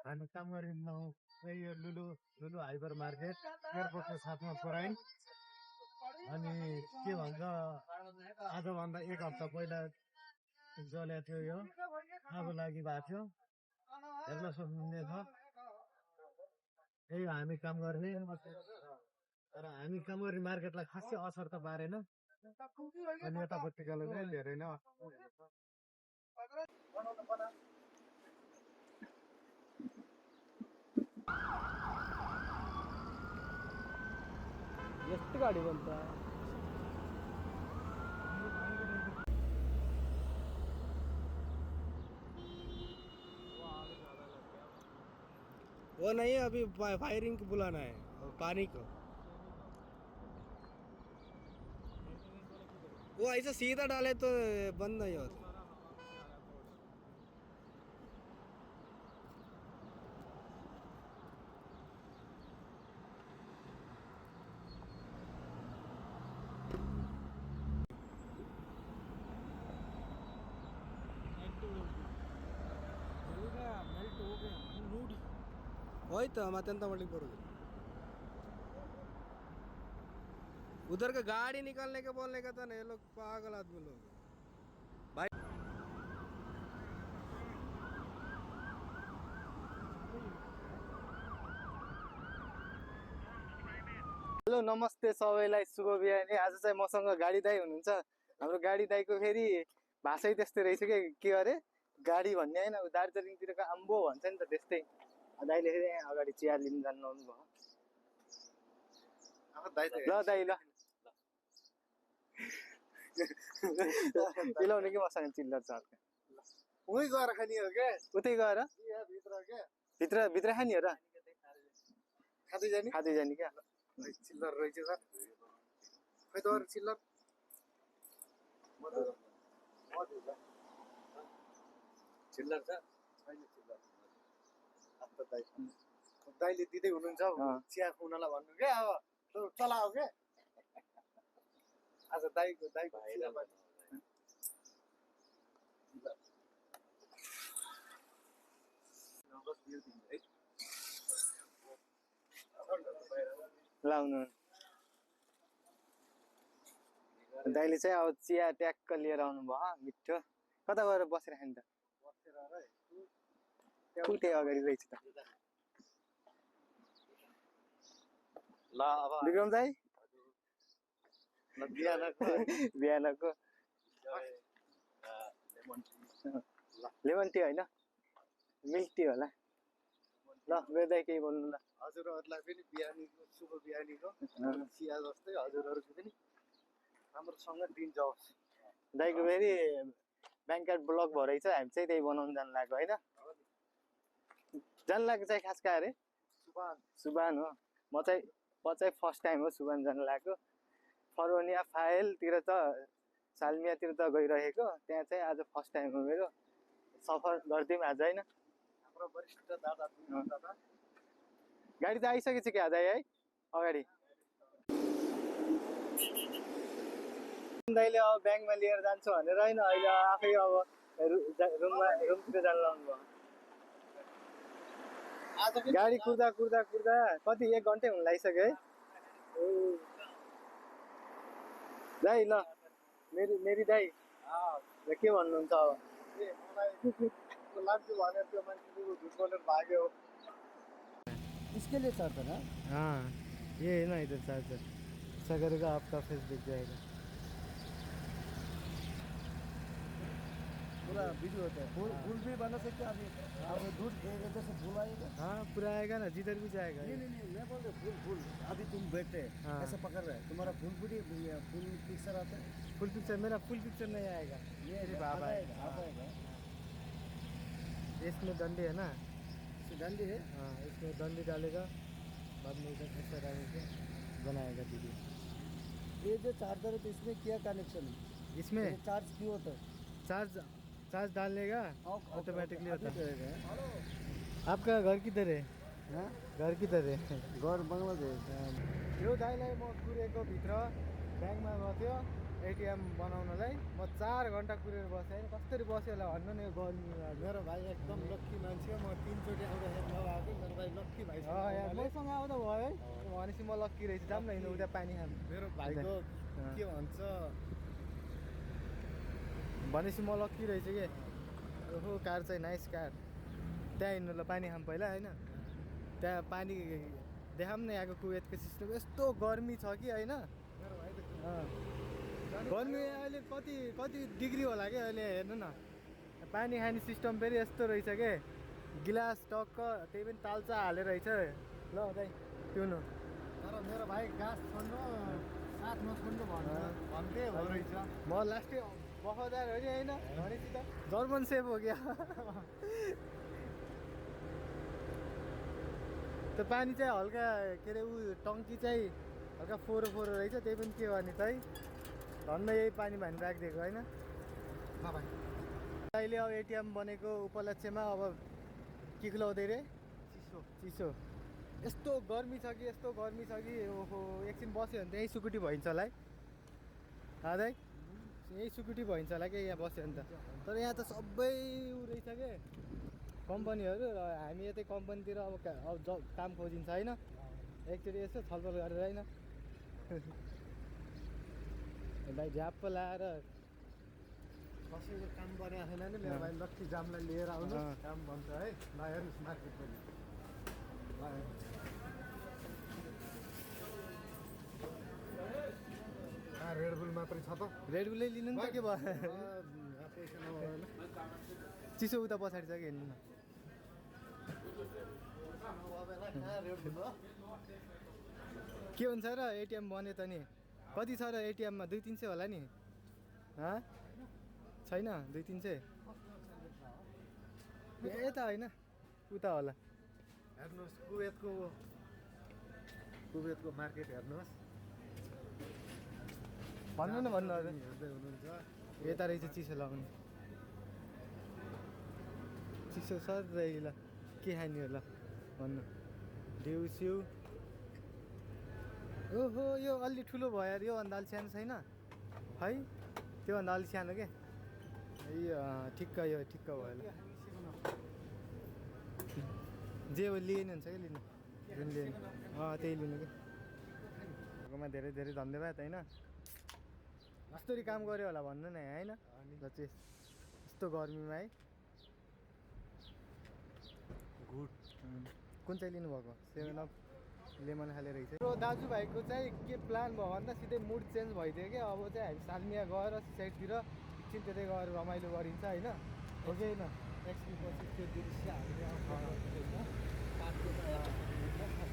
हामी काम गरिनौँ यो लुलु लुलु हाइपर मार्केट एयरपोर्टको साथमा पुऱ्याइ अनि के भन्छ आजभन्दा एक हप्ता पहिला जलेको थियो यो आगो लागि भएको थियो हेर्न सक्नुहुनेछ यही हामी काम गर्ने तर हामी काम गर्ने मार्केटलाई खासै असर त पारेन अनि यतापट्टिकाले चाहिँ धेरै नै ಎಷ್ಟು ಗಾಡಿ ಬಂತ वो नहीं अभी फायरिंग को बुलाना है और पानी को वो ऐसा सीधा डाले तो बंद नहीं होता ಹೋಯ್ತು ಮತ್ತೆಂತ ಮಾಡ್ಲಿಕ್ಕೆ ಬರೋದು उधर का गाड़ी निकालने के बोलने का था ना ये लोग पागल आदमी लोग भाई हेलो नमस्ते सबैलाई शुभ बिहानी आज चाहिँ मसँग गाडी दाइ हुनुहुन्छ हाम्रो गाडी दाइको फेरि भाषै त्यस्तै रहेछ के अरे गाडी भन्ने हैन दार्जिलिङतिरको आम्बो भन्छ नि त त्यस्तै दाइले फेरि अगाडि चिया लिन जानु भयो ल दाइ ल मिलाउने कि मसँग चिल्लर छ उही गएर खाने हो क्या उतै गएर भित्र खाने हो र खाँदै जाने क्या चिल्लर रहेछ सर खै त अरू चिल्लर चिल्लर छ छैन चिल्लर दाइले दिँदै हुनुहुन्छ चिया खुवाउनलाई भन्नु क्या अब चलाओ क्या आज दाइको लाउनु दाइले चाहिँ अब चिया ट्याक्क लिएर आउनु भयो मिठो कता गएर बसेर खाने त कुटे अगाडि रहेछ त ल अब विक्रम दाइ बिहानको लेमन टी होइन मिल्क टी होला ल बेच्दै केही बोल्नु ल हजुरहरूलाई पनि बिहानीको शुभ बिहानीको चिया जस्तै हजुरहरूको पनि राम्रोसँग दिन जाओस् दाइको फेरि ब्याङ्कर्ड ब्लक भएर चाहिँ हामी चाहिँ त्यही बनाउनु जानु लाग्यो होइन जानु लाग्यो चाहिँ खास कहाँ अरे सुबान हो म चाहिँ फर्स्ट टाइम हो सुबान जानु लाग्यो फरोनिया फाइलतिर त सालमियातिर त गइरहेको त्यहाँ चाहिँ आज फर्स्ट टाइम हो मेरो सफर गरिदिउँ आज होइन हाम्रो वरिष्ठ दादा गाडी त आइसकेछ क्या दाइ है अगाडि दाइले अब ब्याङ्कमा लिएर जान्छु भनेर होइन अहिले आफै अब रुमतिर जानु लाउनु भयो गाडी कुर्दा कति 1 घन्टै हुन लागिसक्यो है दाइ ल मेरी दाइ के भन्नुहुन्छ अब लान्छु भनेर त्यो मान्छेले झुट बोलेर भाग्यो इसके लिए चार्जर है हाँ ये है ना इधर चार्जर ऐसा करेगा आपका फेस दिख जाएगा पूरा वीडियो होता है फूल भी बना सकते हैं अभी अब दूध देने से फूल आएगा हाँ पूरा आएगा ना जिधर भी जाएगा नहीं मैं बोल रहा फूल अभी तुम बैठे ऐसे पकड़ रहे तुम्हारा फूल पिक्चर आता है फुल पिक्चर मेरा फुल पिक्चर नहीं आएगा ये बाबा आएगा इसमें डंडी है ना डंडी है हाँ इसमें डंडी डालेगा बाद में इधर ऐसा डालेगा बनाएगा वीडियो ये जो चार्जर है तो इसमें क्या कनेक्शन है इसमें चार्ज क्यों होता है चार्ज डालने का ऑटोमेटिकली होता है आपका घर किधर है घर किधर है घर बङ्गलादेश यो दाइलाई म कुरेको भित्र ब्याङ्कमा गएको थियो एटिएम बनाउनलाई म 4 घन्टा कुरेर बसेँ कसरी बस्यो होला भन्नु नि गर्नु मेरो भाइ एकदम लक्की मान्छे हो म 3 चोटि आउँदाखेरि मसँग आउँदा भयो है भनेपछि म लक्की रहेछु जाऊँ न हिँड्नु उता पानी खानु मेरो भाइको के भन्छ भनेपछि म लक्की रहेछु के ओहो कार चाहिँ नाइस कार त्यहाँ हिँड्नु ल पानी खाऊँ पहिला होइन त्यहाँ पानी देखाऊँ न यहाँको कुवेतको सिस्टम यस्तो गर्मी छ कि होइन मेरो भाइ त गर्मी अहिले कति कति डिग्री होला कि अहिले हेर्नु न पानी खाने सिस्टम फेरि यस्तो रहेछ के गिलास टक्क त्यही पनि तालचा हालेर रहेछ ल दाइ पिउनु तर मेरो भाइ गाँस छोड्नु साथ नछोड्नु भन्दै हो रहेछ म लास्टै बखदार हो नि होइन भनेपछि त जर्मन सेफ हो क्या त्यो पानी चाहिँ हल्का के अरे ऊ टङ्की चाहिँ हल्का फोहोरो फोहोरो रहेछ त्यही पनि के गर्ने त है धन्न यही पानी भानी राखिदिएको होइन ल भाइ अहिले अब एटिएम बनेको उपलक्ष्यमा अब के खुलाउँदै रे चिसो चिसो यस्तो गर्मी छ कि यस्तो गर्मी छ कि ओहो एकछिन बस्यो भने त यहीँ सुकुटी भइन्छ होला है दाइ यहीँ सुकुटी भइन्छ होला कि यहाँ बस्यो भने त तर यहाँ त सबै उ रहेछ के कम्पनीहरू र हामी यतै कम्पनीतिर अब काम खोजिन्छ होइन एकचोटि यसो छलफल गरेर होइन भाइ झ्याप्प लाएर कसैको काम गरेको छैन नि मेरो भाइ लक्की जामलाई लिएर आउनु काम भन्छ है ल हेर्नुहोस् मार्केट पनि रेडबुल मात्रै छ त रेड बुलै लिनु नि त के भयो पैसा नभएन चिसो उता पछाडि छ कि हेर्नु न के हुन्छ र एटिएम बन्यो त नि कति छ र एटिएममा 200-300 होला नि छैन 200-300 यता होइन उता होला हेर्नुहोस् कुवेतको मार्केट हेर्नुहोस् भन्नु न भन्नु अरू हेर्दै हुनुहुन्छ यता रहेछ चिसो लगाउने चिसो सर रहे ल के खाने हो ल भन्नु देउस्यु ओहो यो अलि ठुलो भयो यार योभन्दा अलि सानो छैन है त्योभन्दा अलिक सानो के यो ठिक्क यो ठिक्क भयो ल जे लिएन हुन्छ क्या लिनु जुन लिएन त्यही लिनु कि धेरै धेरै धन्यवाद होइन कसरी काम गऱ्यो होला भन्नु न होइन ल चाहिँ यस्तो गर्मीमा है गुड कुन चाहिँ लिनुभएको 7 अप लेमन खाले रहेछ मेरो दाजुभाइको चाहिँ के प्लान भयो भन्दा सिधै मुड चेन्ज भइदियो क्या अब चाहिँ हामी सालमिया गएर साइडतिर एकछिन त्यतै गएर रमाइलो गरिन्छ होइन हो कि होइन एक्सपीपछि त्यो दृश्य हामीले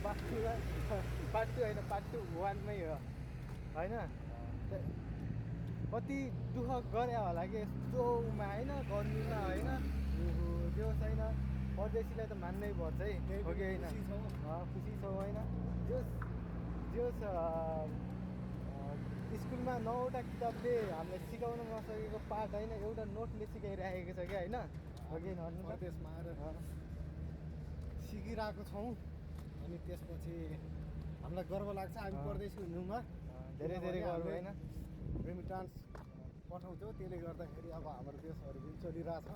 पार्ट 2 होइन पार्ट 2 1मै हो होइन कति दुःख गरे होला कि यस्तोमा होइन गर्मीमा होइन त्यो छैन परदेशीलाई त मान्नै पर्छ है हो कि होइन खुसी छौँ होइन जोस् स्कुलमा 9वटा किताबले हामीलाई सिकाउन नसकेको पाठ होइन एउटा नोटले सिकाइराखेको छ क्या होइन हो कि होइन परदेशमा आएर सिकिरहेको छौँ अनि त्यसपछि हामीलाई गर्व लाग्छ हामी परदेशी हुनुमा धेरै धेरै गर्व होइन रेमिटान्स पठाउँथ्यो त्यसले गर्दाखेरि अब हाम्रो देशहरू पनि चलिरहेछ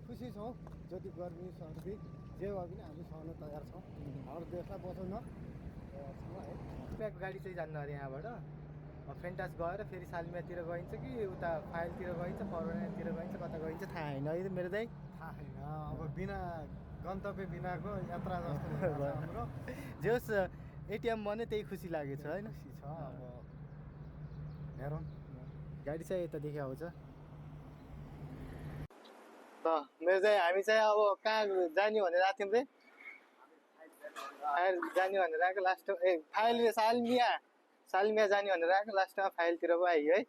खुसी छौँ जति गर्मी सर्दी जे भए पनि हामी सहन तयार छौँ हाम्रो देशलाई बचाउन तयार छौँ है प्याक गाडी चाहिँ जानु अरे यहाँबाट फेन्टास गएर फेरि सालमियातिर गइन्छ कि उता फाइलतिर गइन्छ फरवरीतिर गइन्छ कता गइन्छ थाहा होइन है मेरो दाइ थाहा छैन अब बिना गन्तव्य बिनाको यात्रा जस्तो हाम्रो जोस् एटिएम भने त्यही खुसी लागेको छ होइन खुसी छ अब हेरौँ गाडी चाहिँ यतादेखि आउँछ त मेरो चाहिँ हामी चाहिँ अब कहाँ जाने भनेर आएको थियौँ रे फाइल जाने भनेर आएको लास्ट फाइल सालमिया जाने भनेर आएको लास्टमा फाइलतिर पो आइयो है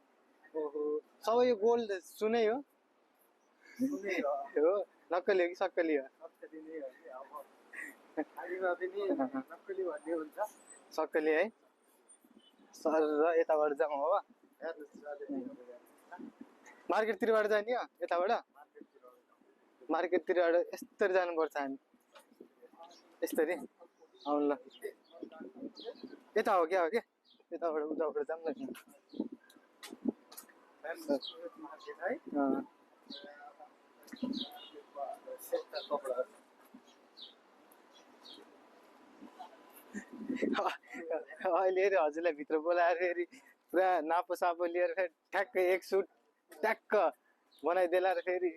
ओहो सबै यो गोल्ड सुनै हो हो नक्कली हो कि सक्कली हो सक्कली है सर र यताबाट जाउँ हो मार्केटतिरबाट जाने हो यताबाट मार्केटतिरबाट यस्तरी जानुपर्छ हामी यस्तरी आउनु ल यता हो क्या यताबाट उताबाट जाऊँ न अहिले हेरि हजुरलाई भित्र बोलाएर फेरि पुरा नापो सापो लिएर फेरि ठ्याक्कै एक सुट ट्याक्क बनाइदेला र फेरि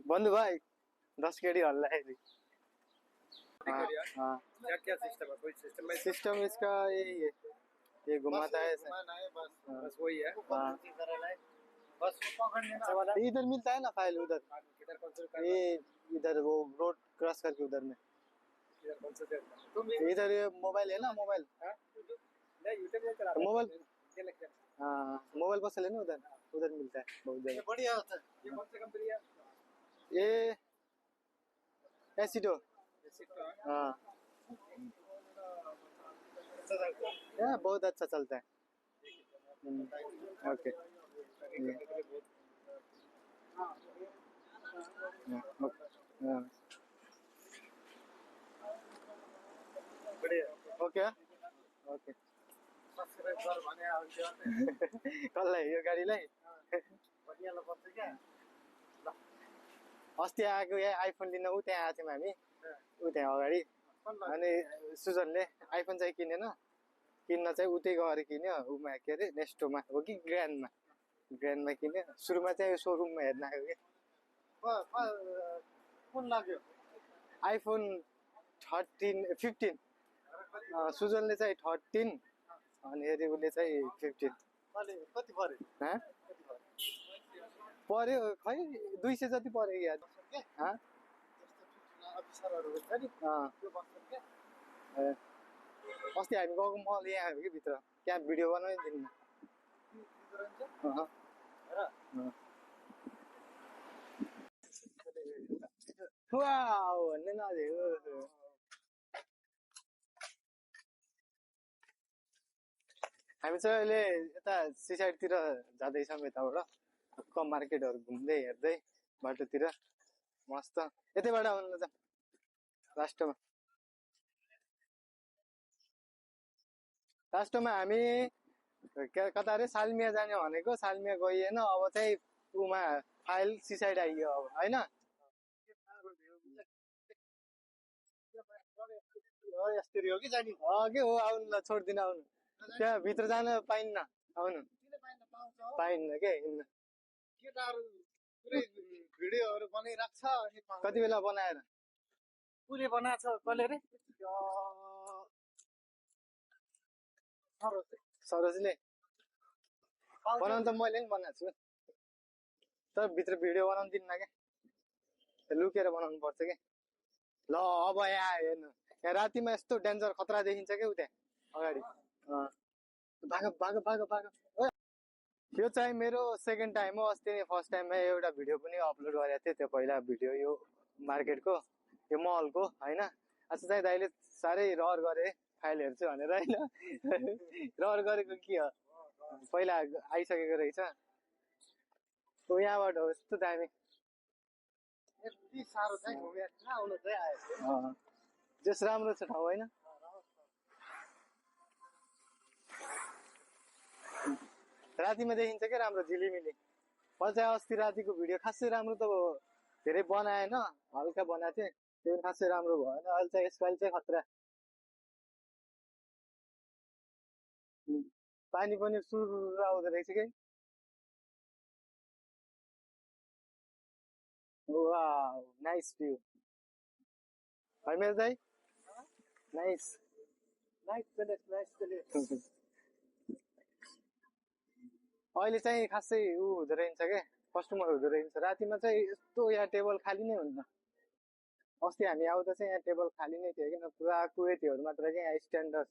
भन्नुभयो 10 केडी हल्लाखेरि सिस्टम इसका यही है, ये घुमाता है ऐसे। बस वही है। हाँ। बस वो पकड़ने ना वाला इधर मिलता है ना फाइल उधर, किधर कौन सा ये इधर वो रोड क्रॉस करके उधर में किधर कौन सा देता तुम इधर ये मोबाइल है ना मोबाइल नहीं यूट्यूब में चला मोबाइल क्या लगता है हाँ मोबाइल पसल है ना उधर उधर मिलता है बहुत ये जगह। बढ़िया होता है ये कौन सा कंपनी है ये एसिडो हाँ yeah, बहुत अच्छा चलता है। ओके बढ़िया ओके ओके सब्सक्राइब कर भने आउँछ कसलाई यो गाडीलाई बढ़िया पर्छ क्या अस्ति आएको यहाँ आइफोन लिन ऊ त्यहाँ आएको थियौँ हामी ऊ त्यहाँ अगाडि अनि सुजनले आइफोन चाहिँ किनेन किन्न चाहिँ उतै गएर किन्यो उमा के अरे नेस्टोमा हो कि ग्रान्डमा किन्यो सुरुमा चाहिँ सोरुममा हेर्न आयो कि कुन लाग्यो आइफोन 15 सुजनले चाहिँ 13 अनि हेरि उसले चाहिँ 15 कति पर्यो हाँ पर्यो खै 200 जति पर्यो यार हाँ अफिसरहरू हुन्छ नि अँ त्यो बस्छन् क्या अस्ति हामी गएको मल यहाँ आयो कि भित्र त्यहाँ भिडियो बनाउनै दिन्न वाउ भन्ने नदियो हामी चाहिँ अहिले यता सिसाइडतिर जाँदैछौँ यताबाट कम मार्केटहरू घुम्दै हेर्दै बाटोतिर मस्त यतैबाट आउनु त लास्टमा हामी कता अरे सालमिया जाने भनेको सालमिया गइएन अब चाहिँ उमा फाइल सिसाइड आइयो अब होइन यस्तरी हो कि जाने के हो आउनु ल छोडिदिनु आउनु त्यहाँ भित्र जान पाइन्न आउनु पाइन्न के हिँड्नु केटाहरू पुरै भिडियोहरू बनाइराख्छ अनि कति बेला बनाएर उसले बनाएको छ कसले रे सरोजले बनाउनु त मैले पनि बनाएको छु तर भित्र भिडियो बनाउनु दिन्न क्या लुकेर बनाउनु पर्छ क्या ल अब यहाँ हेर्नु यहाँ रातिमा यस्तो डेन्जर खतरा देखिन्छ क्या उता अगाडि भाग भाग भाग भाग यो चाहिँ मेरो सेकेन्ड टाइम हो अस्ति नै फर्स्ट टाइममा एउटा भिडियो पनि अपलोड गरेको थिएँ त्यो पहिला भिडियो यो मार्केटको यो मलको होइन आज चाहिँ दाइले साह्रै रहर गरे फाइल हेर्छु भनेर होइन रहर गरेको के हो पहिला आइसकेको रहेछ यहाँबाट हो यस्तो दामी यति साह्रो चाहिँ घुमेर कहाँ आउनु चाहिँ आयो जस राम्रो छ ठाउँ होइन रातिमा देखिन्छ क्या राम्रो झिलिमिली मैले चाहिँ अस्ति रातिको भिडियो खासै राम्रो त धेरै बनाएन हल्का बनाएको थिएँ त्यो खासै राम्रो भएन अहिले चाहिँ यसपालि चाहिँ खतरा पानी पनि सुरु आउँदो रहेछ कि वाउ नाइस भ्यू है मेरो दाइ नाइस अहिले चाहिँ खासै ऊ हुँदो रहेछ क्या कस्टमर हुँदो रहेछ रातिमा चाहिँ यस्तो यहाँ टेबल खाली नै हुन्छ अस्ति हामी आउँदा चाहिँ यहाँ टेबल खाली नै थियो किन पुरा कुवेतीहरू मात्र क्या यहाँ स्ट्यान्डर्ड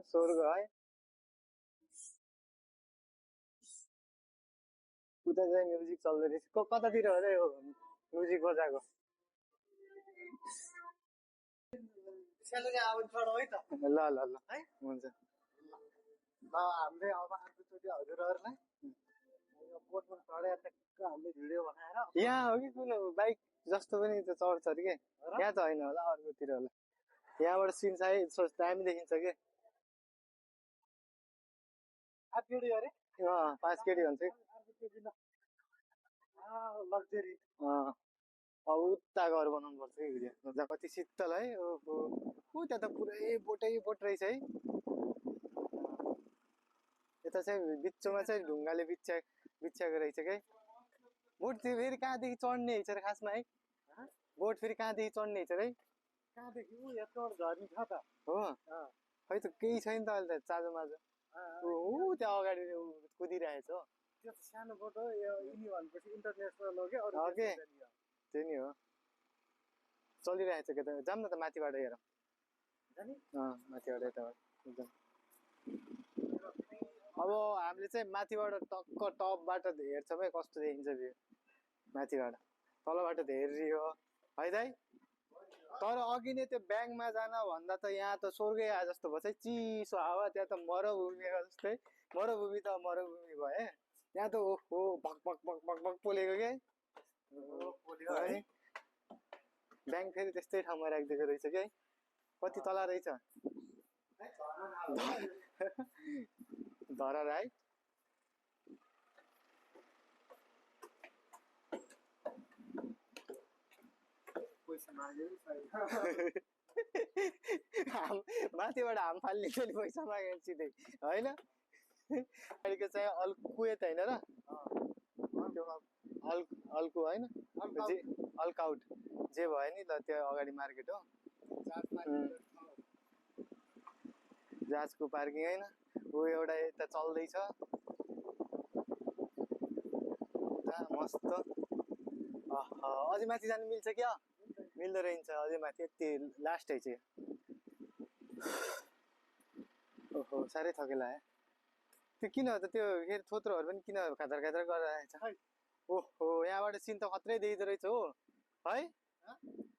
स्वर्ग है उता चाहिँ म्युजिक चल्दो रहेछ कतातिर हो र यो म्युजिक बजाएको ल ल ल है हुन्छ ल हामीले अब अर्कोचोटि हजुरहरूलाई बोटमा चढेर ट्याक्क हामीले भिडियो बनाएर यहाँ हो कि कुन बाइक जस्तो पनि त चढ्छ अरे के यहाँ त होइन होला अर्कोतिर होला यहाँबाट सिन चाहिँ दामी देखिन्छ कि 5 केडी अरे 5 केडी भन्छ लग्जरी अब उता घर बनाउनु पर्छ कि भिडियो जहाँ कति शीतल है ओहो ऊ त्यहाँ त पुरै बोटै बोट रहेछ है यता चाहिँ बिचमा चाहिँ ढुङ्गाले बिछ्याएको रहेछ क्या बोट चाहिँ फेरि कहाँदेखि चढ्ने रहेछ र खासमा है बोट फेरि कहाँदेखि चढ्ने रहेछ है कहाँदेखि ऊ यत्रो झर्नी छ त हो अँ। खै त केही छैन त अहिले त चाँजो माजो ऊ त्यहाँ अगाडि ऊ कुदिरहेछ हो त्यो त सानो बोट हो यो यिनी भनेपछि इन्टरनेसनल हो क्या अरू ओके। देशको चाहिँ यो। त्यही नि हो चलिरहेछ के त जाऊँ न त माथिबाट हेरौँ जाने? माथिबाट यताबाट एकदम अब हामीले चाहिँ माथिबाट टक्क टपबाट हेर्छौँ है कस्तो देखिन्छ भ्यू माथिबाट तलबाट त हेरियो है दाइ तर अघि नै त्यो ब्याङ्कमा जान भन्दा त यहाँ त स्वर्गै आए जस्तो भयो है चिसो हावा त्यहाँ त मरुभूमिको जस्तै मरुभूमि त मरुभूमि भयो यहाँ त ओहो भक भक भक भक भक पोलेको क्या पोल्यो है। है ब्याङ्क फेरि त्यस्तै ठाउँमा राखिदिएको रहेछ क्या कति तल रहेछ धरा है पैसा माग्यो सायद। माथिबाट हाम फाल्ने नि पैसा मागेर सिधै होइन गाडीको चाहिँ अल्कुएत होइन र त्यो अल्कु होइन जे अल्काउट जे भयो नि ल त्यो अगाडि मार्केट हो जहाजको पार्किङ होइन ऊ एउटा यता चल्दैछ मस्त अझै माथि जानु मिल्छ क्या मिल्दो रहेछ अझै माथि यति लास्ट है चाहिँ ओहो साह्रै थकेला है त्यो किन हो त त्यो फेरि थोत्रोहरू पनि किन खातर खातर गरेर आएछ ओहो यहाँबाट सिन त खत्रै देखिँदो रहेछ हो है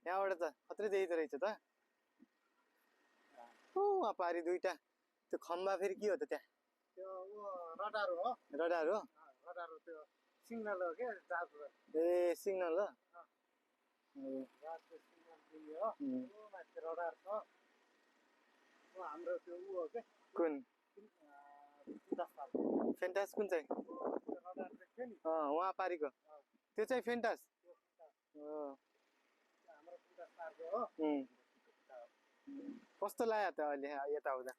यहाँबाट त खत्रै देखिँदो रहेछ त वहाँ पारि दुईटा त्यो खम्बा फेरि के हो त त्यहाँ त्यो ऊ रडार हो रडार हो रडार हो त्यो सिग्नल हो क्या जहाजको ए सिग्नल हो जहाजको सिग्नल दिने हो ऊ माथि रडार छ ऊ हाम्रो त्यो ऊ हो क्या कुन 10 साल फेन्टास कुन चाहिँ रडार देख्थ्यो नि वहाँ पारिको त्यो चाहिँ फेन्टास हाम्रो 50 सालको हो कस्तो लाग्यो त अहिले यता आउँदा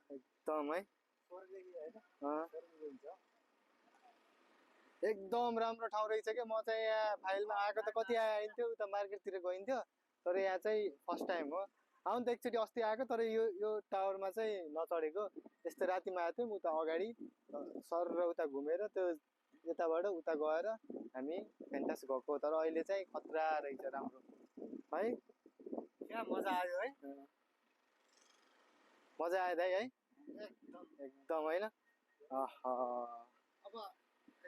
एकदम है एकदम राम्रो ठाउँ रहेछ क्या म चाहिँ यहाँ फाइलमा आएको त कति आइन्थ्यो उता मार्केटतिर गइन्थ्यो तर यहाँ चाहिँ फर्स्ट टाइम हो आउनु त एकचोटि अस्ति आएको तर यो टावरमा चाहिँ नचढेको यस्तो रातिमा आएको थियौँ उता अगाडि सर र उता घुमेर त्यो यताबाट उता गएर हामी फेन्टास गएको तर अहिले चाहिँ खतरा रहेछ राम्रो है क्या मजा आयो है मजा आयो दाइ है एकदम होइन अब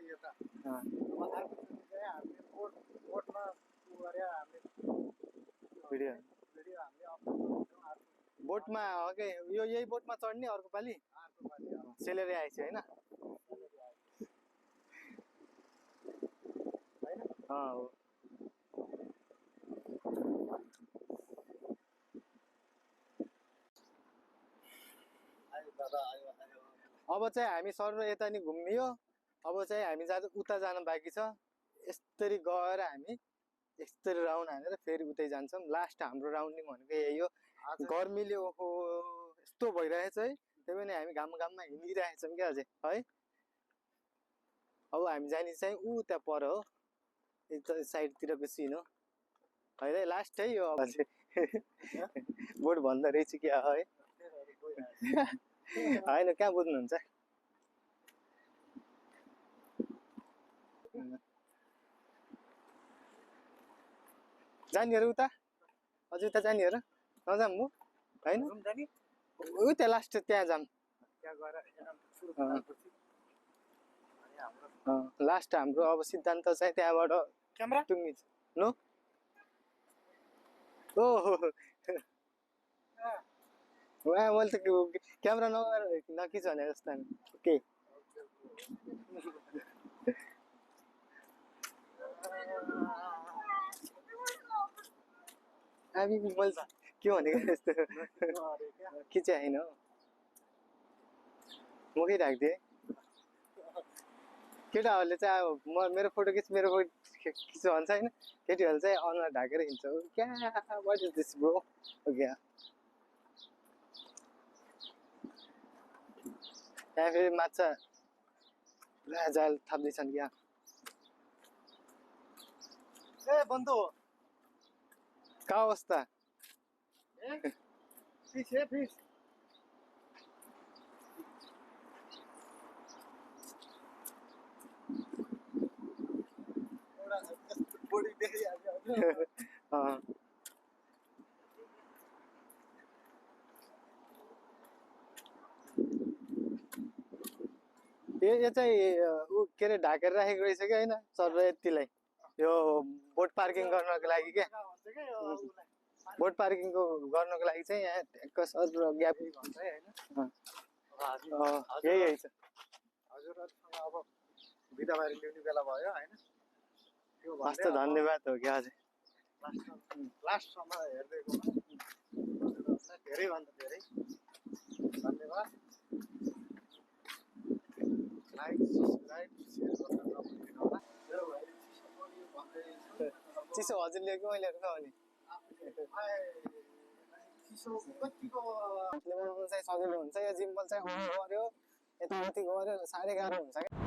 यो त अब अर्कोचोटि चाहिँ हामीले बोटमा उ गरे हामीले भिडियो भिडियो हामीले अपलोड गर्छौँ बोटमा ओके यो यही बोटमा चढ्ने अर्को पालि सेलेरी आएछ होइन हो अब चाहिँ हामी सर यता नि घुमियो अब चाहिँ हामी उता जानु बाँकी छ यस्तरी गएर हामी यस्तरी राउन्ड हानेर फेरि उतै जान्छौँ लास्ट हाम्रो राउन्डिङ भनेको यही हो गर्मीले ओहो यस्तो भइरहेछ है त्यही पनि हामी घाममा हिँडिरहेछौँ क्या अझै है अब हामी जाने चाहिँ ऊ त्यहाँ पर हो यता साइडतिरको सिन हो है लास्ट है यो अब चाहिँ बोट भन्दो रहेछ क्या है होइन कहाँ बुझ्नुहुन्छ जाने उता अझै उता जाने हो र नजाऊँ म होइन ऊ त्यहाँ लास्ट त्यहाँ जाऊँ लास्ट हाम्रो अब सिद्धान्त चाहिँ त्यहाँबाट क्यामेरा टुङ्गिन्छ नो ओहो मैले त क्यामेरा नखिच भने जस्तो ओके मैले के भनेको यस्तो खिचे होइन म के राखिदिएँ केटाहरूले चाहिँ अब मेरो फोटो खिच मेरो खिच्छ भन्छ होइन केटीहरूले चाहिँ अनुहार ढाकेर हिँड्छ क्या वाट इज दिस ब्रो क्या त्यहाँ फेरि माछा पुरा जाल थाप्दैछन् क्या ए बन्धु का अवस्था फिस है फिस बडी देखिहाल्छ अँ। यो चाहिँ ऊ के अरे ढाकेर राखेको रहेछ क्या होइन सर यतिलाई यो बोट पार्किङ गर्नको लागि क्या बोट पार्किङको गर्नको लागि चाहिँ यहाँ ट्याक्क सर ग्याप भन्छ है होइन यही छ हजुरहरूसँग अब बिदाबारी ल्याउने बेला भयो होइन त्यो हस् त धन्यवाद हो क्या अझै लास्टसम्म हेरिदिएकोमा हजुरहरूलाई धेरैभन्दा धेरै धन्यवाद लाइक सब्सक्राइब सेयर गर्न नभुल्नु होला चिसो हजुर ल्याएको मैले हेर्नु भने चिसो कतिको चाहिँ सजिलो हुन्छ यो जिम्बल चाहिँ आउनु पर्यो यताउति गऱ्यो साह्रै गाह्रो हुन्छ क्या